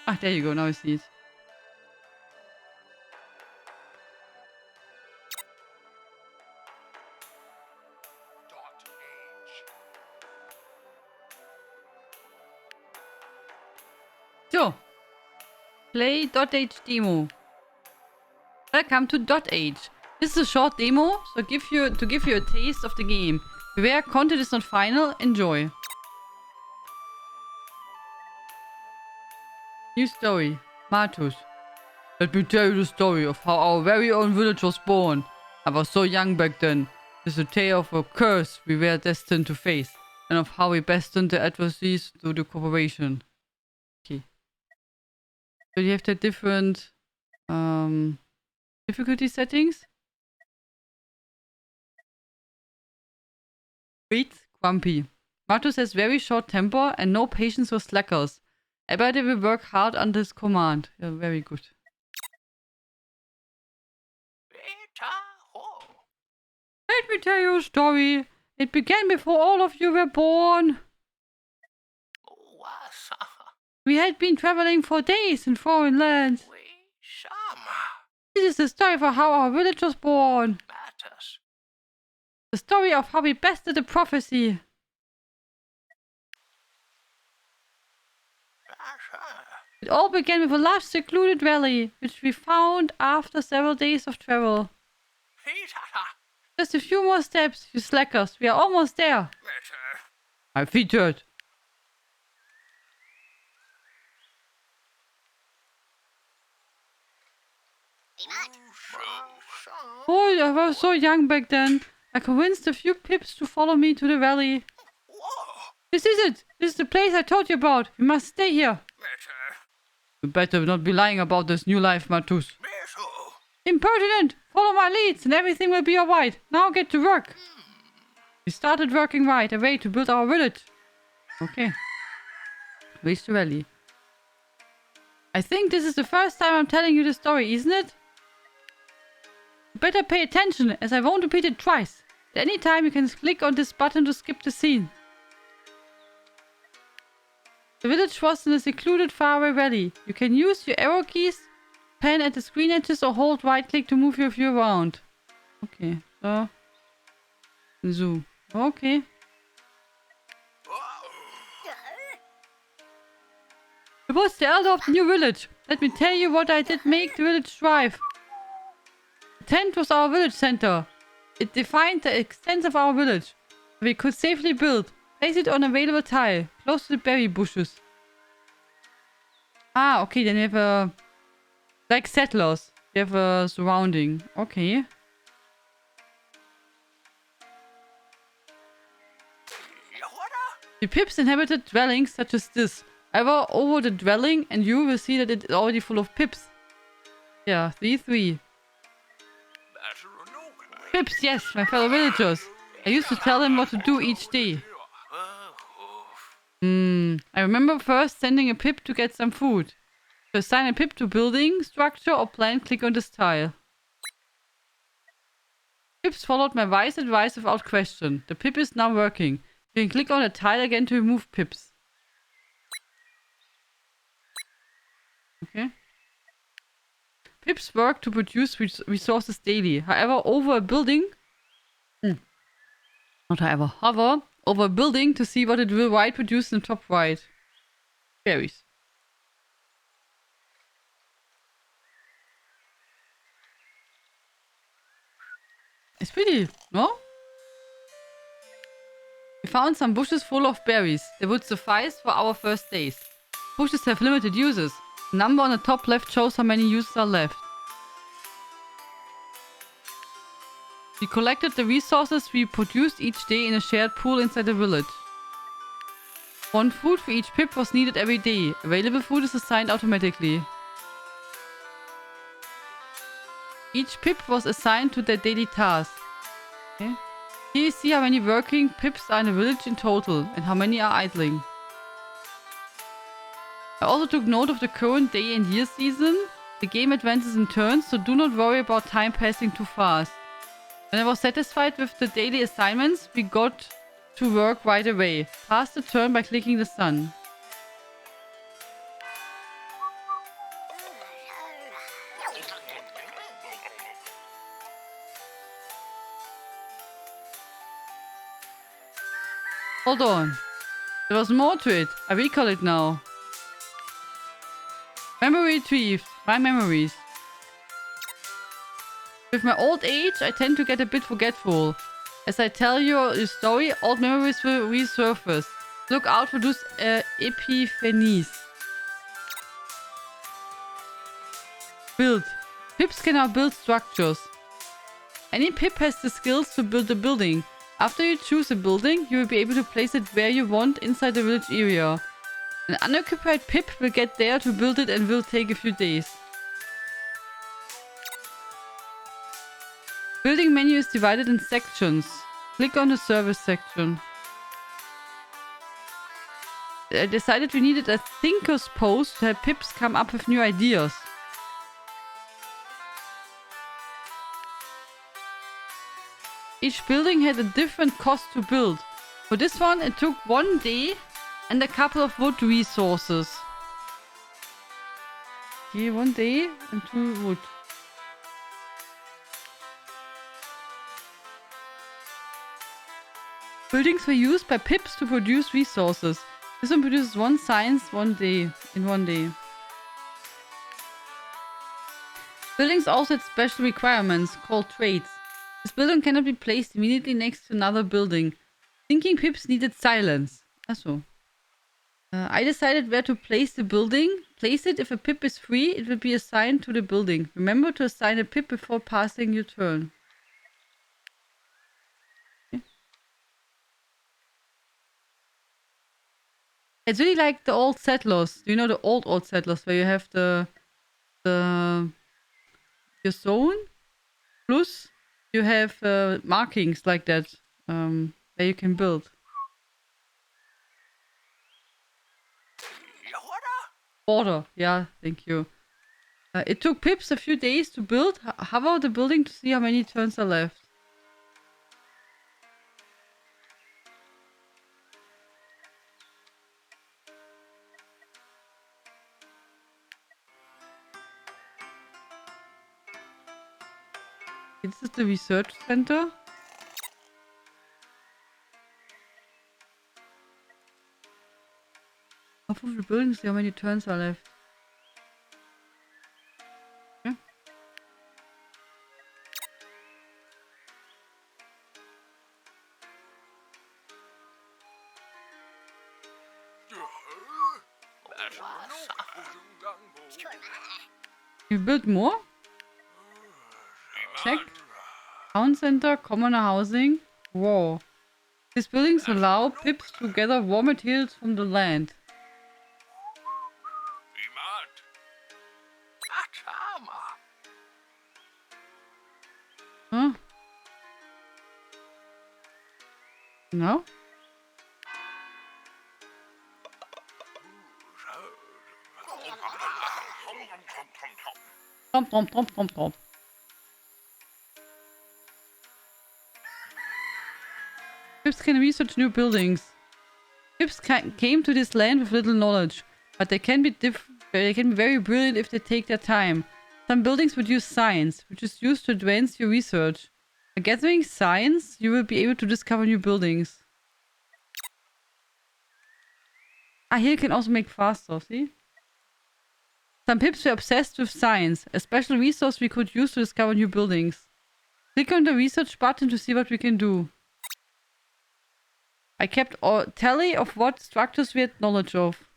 Ah, there you go. Now I see it. So, play dotAGE demo. Welcome to dotAGE. This is a short demo, so to give you a taste of the game. Beware, content is not final. Enjoy. New story. Martus. Let me tell you the story of how our very own village was born. I was so young back then. It's a tale of a curse we were destined to face, and of how we bested the adversities through the cooperation. Okay. So you have the different difficulty settings. Wait, grumpy. Martus has very short temper and no patience for slackers. I bet he will work hard under his command. Yeah, very good. Let me tell you a story. It began before all of you were born. We had been traveling for days in foreign lands. This is the story for how our village was born. The story of how we bested the prophecy. It all began with a large secluded valley, which we found after several days of travel. Just a few more steps, you slackers. We are almost there. My feet hurt. Oh, I was so young back then. I convinced a few pips to follow me to the valley. This is it. This is the place I told you about. We must stay here. You better not be lying about this new life, Martus. Impertinent! Follow my leads and everything will be alright. Now get to work. We started working right away to build our village. Okay. Reach the valley. I think this is the first time I'm telling you the story, isn't it? You better pay attention, as I won't repeat it twice. At any time you can click on this button to skip the scene. The village was in a secluded faraway valley. You can use your arrow keys, pen at the screen edges, or hold right click to move your view around. Okay, so... Zoom. Okay. I was the elder of the new village. Let me tell you what I did make the village thrive. The tent was our village center. It defined the extent of our village. We could safely build. Place it on available tile, close to the berry bushes. Ah, okay, then we have a... Like settlers. We have a surrounding. Okay. The pips inhabited dwellings such as this. Hover over the dwelling and you will see that it is already full of pips. Yeah, 3-3. Pips, yes, my fellow villagers. I used to tell them what to do each day. I remember first sending a pip to get some food. To assign a pip to building, structure or plan, click on this tile. Pips followed my wise advice without question. The pip is now working. You can click on the tile again to remove pips. Okay. Pips work to produce resources daily. However, over a building... Hover over a building to see what it will produce in the top right. Berries. It's pretty, no? We found some bushes full of berries. They would suffice for our first days. Bushes have limited uses. The number on the top left shows how many uses are left. We collected the resources we produced each day in a shared pool inside the village. 1 food for each pip was needed every day. Available food is assigned automatically. Each pip was assigned to their daily task. Okay. Here you see how many working pips are in the village in total and how many are idling. I also took note of the current day and year season. The game advances in turns, so do not worry about time passing too fast. When I was satisfied with the daily assignments, we got to work right away. Pass the turn by clicking the sun. Hold on. There was more to it. I recall it now. Memory retrieved. My memories. With my old age, I tend to get a bit forgetful. As I tell you a story, old memories will resurface. Look out for those epiphanies. Build. Pips can now build structures. Any pip has the skills to build a building. After you choose a building, you will be able to place it where you want inside the village area. An unoccupied pip will get there to build it and will take a few days. Building menu is divided in sections. Click on the service section. I decided we needed a thinker's post to help pips come up with new ideas. Each building had a different cost to build. For this one, it took 1 day and a couple of wood resources. Okay, 1 day and 2 wood. Buildings were used by pips to produce resources. This one produces 1 science in 1 day. Buildings also had special requirements called traits. This building cannot be placed immediately next to another building. Thinking pips needed silence. Achso. I decided where to place the building. Place it if a pip is free, it will be assigned to the building. Remember to assign a pip before passing your turn. Okay. It's really like the old settlers. Do you know the old settlers where you have your zone plus you have markings like that where you can build. Border, yeah, thank you. It took pips a few days to build. Hover the building to see how many turns are left. This is the research center. Half of the building, see how many turns are left. Okay. You build more? Check. Town center, commoner housing. Whoa. These buildings allow pips to gather raw materials from the land. Huh? No? Tom. Pips can research new buildings. Pips came to this land with little knowledge, but they can be very brilliant if they take their time. Some buildings would use science, which is used to advance your research. By gathering science, you will be able to discover new buildings. Here you can also make faster, see? Some pips were obsessed with science, a special resource we could use to discover new buildings. Click on the research button to see what we can do. I kept a tally of what structures we had knowledge of.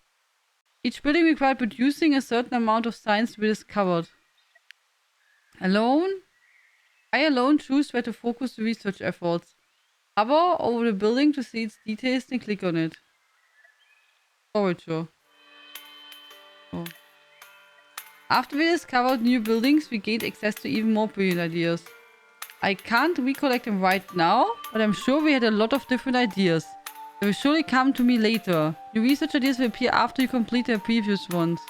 Each building required producing a certain amount of science to be discovered. I alone choose where to focus the research efforts. Hover over the building to see its details and click on it. Forager. Oh. After we discovered new buildings, we gained access to even more brilliant ideas. I can't recollect them right now, but I'm sure we had a lot of different ideas. They will surely come to me later. New research ideas will appear after you complete the previous ones.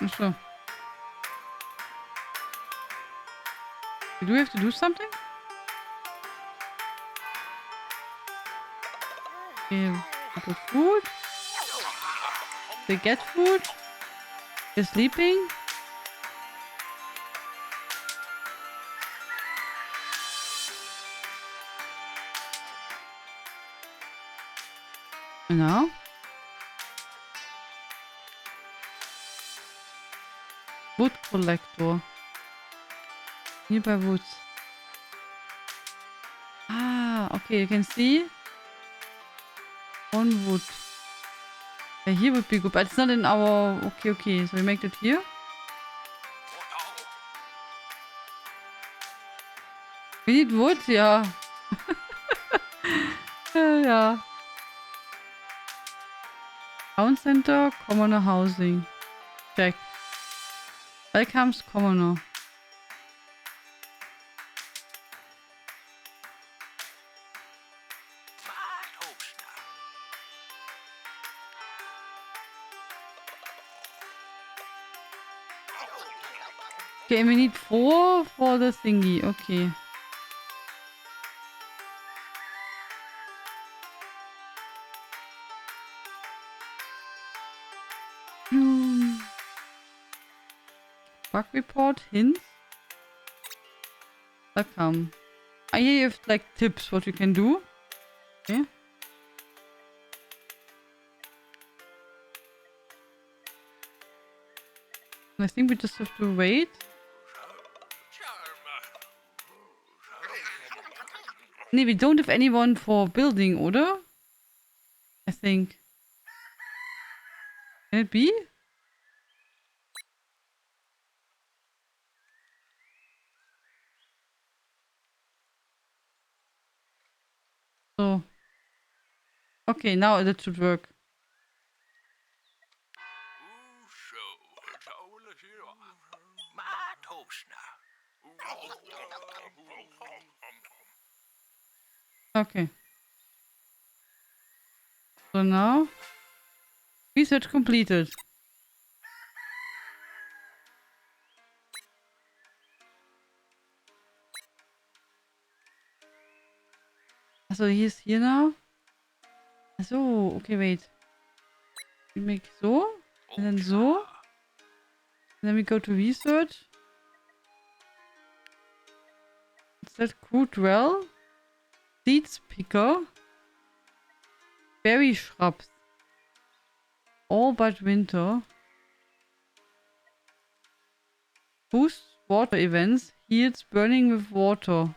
So. Do we have to do something? Okay, we put food. They get food. They're sleeping. And now? Wood collector. Nearby woods. Ah, okay, you can see. One wood. Yeah, here would be good, but it's not in our... Okay, okay, so we make it here. We need wood, yeah. Yeah. Town center, commoner housing. Check. Welcomes commoner. Okay, we need 4 for the thingy. Okay. Bug report, hints. Welcome. Ah, here you have like tips what you can do. Okay. I think we just have to wait. Nee, we don't have anyone for building, oder? I think. Can it be? So. Okay, now that should work. Okay. So now, research completed. So he's here now. So, okay, wait. We make so, and then so. And then we go to research. Is that crude well? Seeds picker. Berry shrubs. All but winter. Boosts water events. Heals burning with water.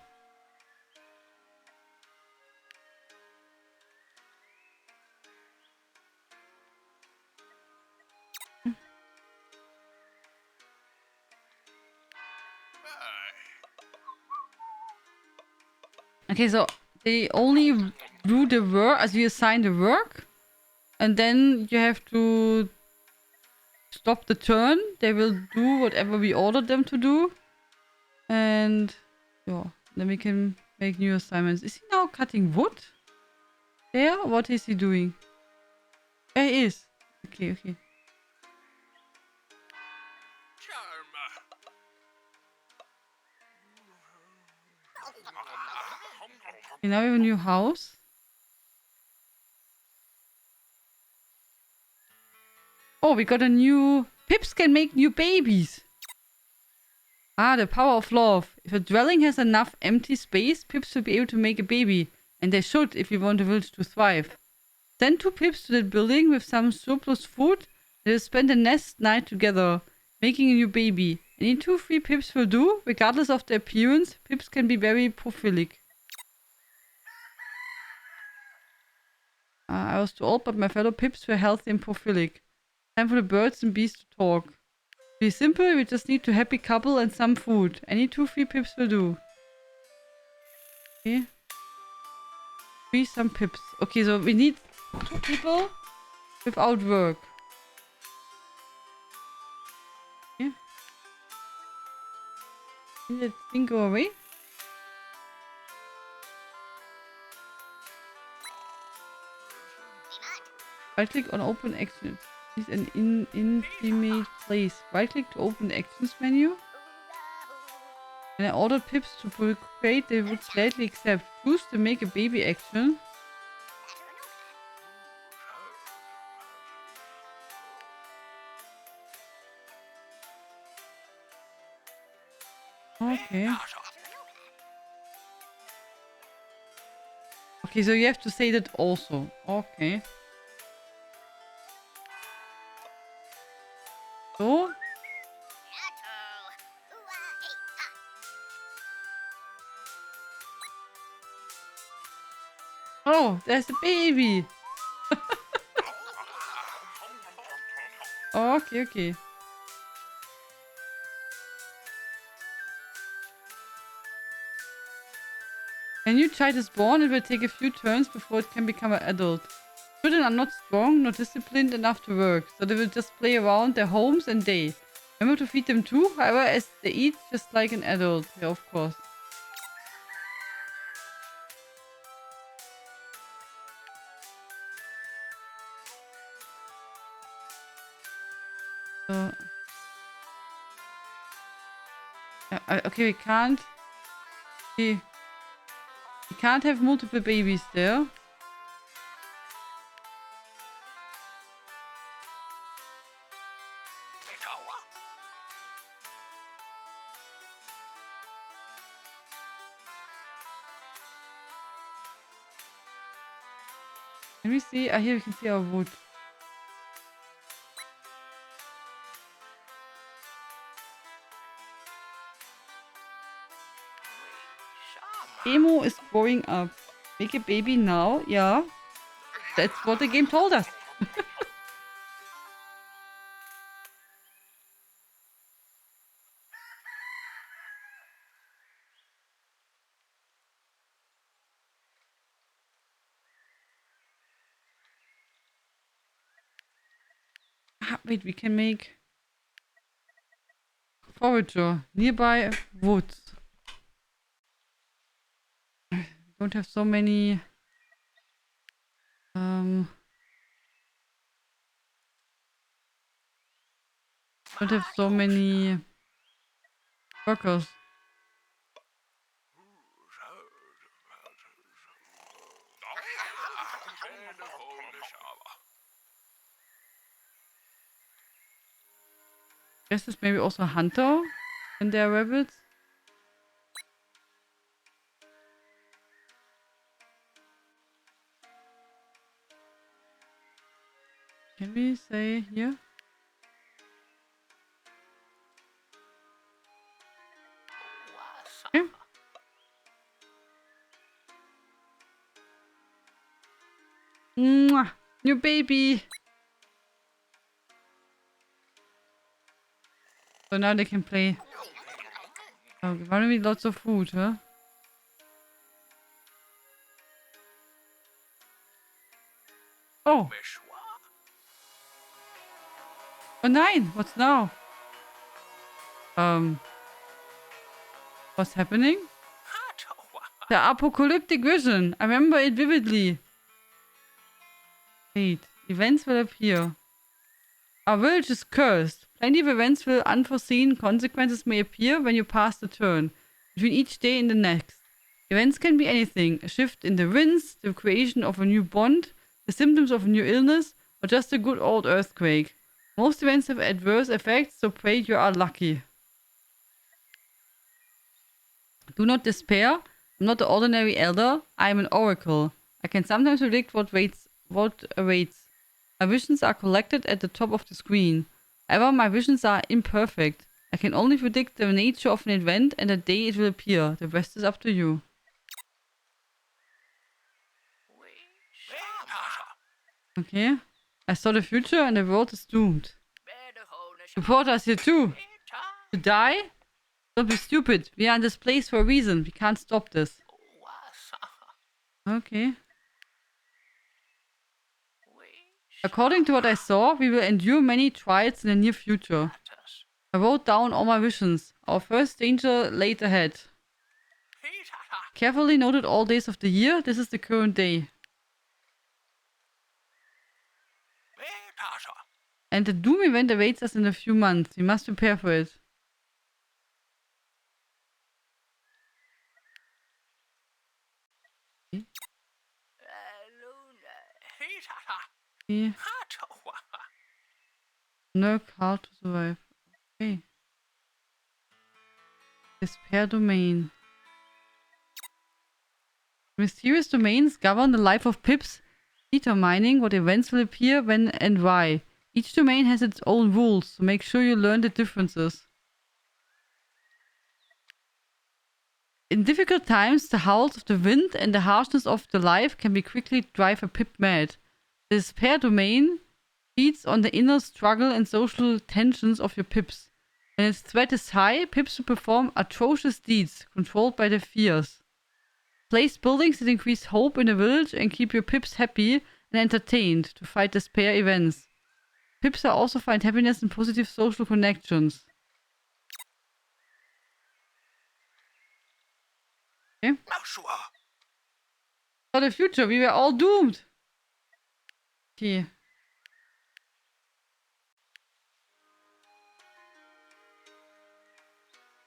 Okay, so they only do the work as you assign the work. And then you have to stop the turn. They will do whatever we ordered them to do. And yeah, then we can make new assignments. Is he now cutting wood? There? What is he doing? Yeah, he is. Okay, okay. Okay, now we have a new house. Oh, we got a new... Pips can make new babies. Ah, the power of love. If a dwelling has enough empty space, Pips will be able to make a baby. And they should if you want the village to thrive. Send 2 Pips to that building with some surplus food. They will spend the next night together, making a new baby. Any 2-3 Pips will do, regardless of their appearance. Pips can be very prolific. I was too old, but my fellow Pips were healthy and prolific. Time for the birds and bees to talk. To be simple, we just need a happy couple and some food. Any 2-3 Pips will do. Okay. Free some Pips. Okay, so we need 2 people without work. Okay. Did that thing go away? Right click on open action. Is an intimate place. Right click to open the actions menu. When I ordered pips to procreate, they would gladly accept. Choose to make a baby action. Okay. Okay, so you have to say that also. Okay. So. Oh, there's a baby. Okay, okay. When you child is born, it will take a few turns before it can become an adult. Children are not strong, not disciplined enough to work, so they will just play around their homes and day. Remember to feed them too, however, as they eat just like an adult. Yeah, of course. So, okay, we can't. We can't have multiple babies there. Can we see? Here we can see our wood. Emo is growing up. Make a baby now? Yeah. That's what the game told us. Wait, we can make forager nearby woods. Don't have so many don't have so many workers. Guess this maybe also a hunter and their rabbits. Can we say here? Okay. Mwah! New baby! So now they can play. Oh, why don't we lots of food, huh? Oh! Oh, nine! What's now? What's happening? The apocalyptic vision. I remember it vividly. Wait, events will appear. Our village is cursed. Plenty of events with unforeseen consequences may appear when you pass the turn, between each day and the next. Events can be anything. A shift in the winds, the creation of a new bond, the symptoms of a new illness, or just a good old earthquake. Most events have adverse effects, so pray you are lucky. Do not despair. I'm not the ordinary elder. I am an oracle. I can sometimes predict what awaits. My visions are collected at the top of the screen. However, my visions are imperfect. I can only predict the nature of an event and the day it will appear. The rest is up to you. Okay. I saw the future and the world is doomed. Support us here too. To die? Don't be stupid. We are in this place for a reason. We can't stop this. Okay. According to what I saw, we will endure many trials in the near future. I wrote down all my visions. Our first danger laid ahead. Carefully noted all days of the year. This is the current day. And the doom event awaits us in a few months. We must prepare for it. Okay. Nerk hard to survive. Okay. Despair domain. Mysterious domains govern the life of pips, determining what events will appear when and why. Each domain has its own rules, so make sure you learn the differences. In difficult times, the howls of the wind and the harshness of the life can be quickly drive a pip mad. The despair domain feeds on the inner struggle and social tensions of your pips. When its threat is high, pips will perform atrocious deeds, controlled by their fears. Place buildings that increase hope in the village and keep your pips happy and entertained to fight despair events. Pips will also find happiness in positive social connections. Okay. For the future, we were all doomed. Okay.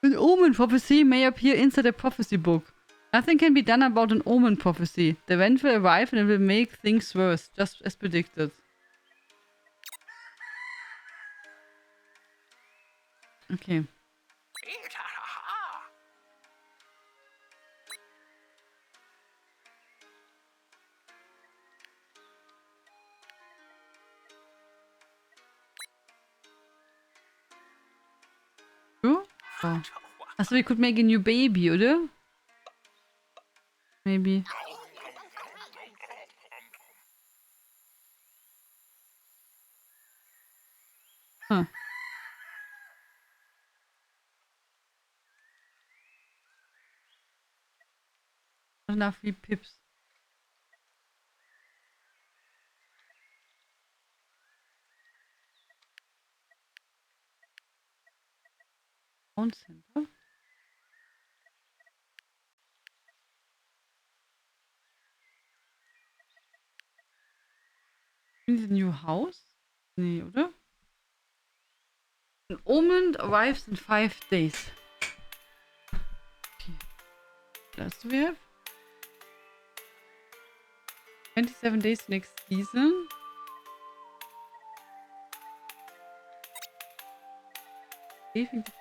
An omen prophecy may appear inside a prophecy book. Nothing can be done about an omen prophecy. The event will arrive and it will make things worse, just as predicted. Okay. True? Oh. So we could make a new baby, oder? Maybe. Huh. Not enough free pips. Town center? In the new house? Nee, oder? An omen arrives in 5 days. Okay. What else do we have? 27 days next season. Saving the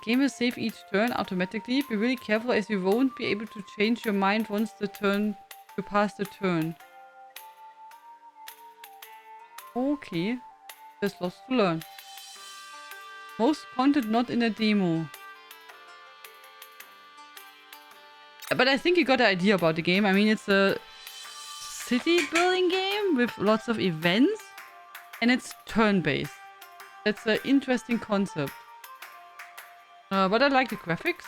game will save each turn automatically. Be really careful as you won't be able to change your mind once you pass the turn. Okay. There's lots to learn. Most content not in a demo. But I think you got the idea about the game. I mean, it's a city building game with lots of events. And it's turn-based. That's an interesting concept. But I like the graphics.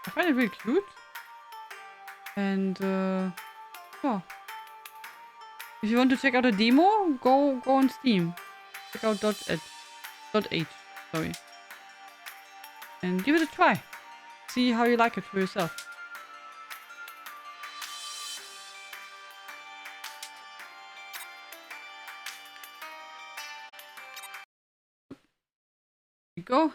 I find it really cute. And, yeah. If you want to check out a demo, go on Steam. Check out dotAGE, sorry. And give it a try. See how you like it for yourself. Here we go.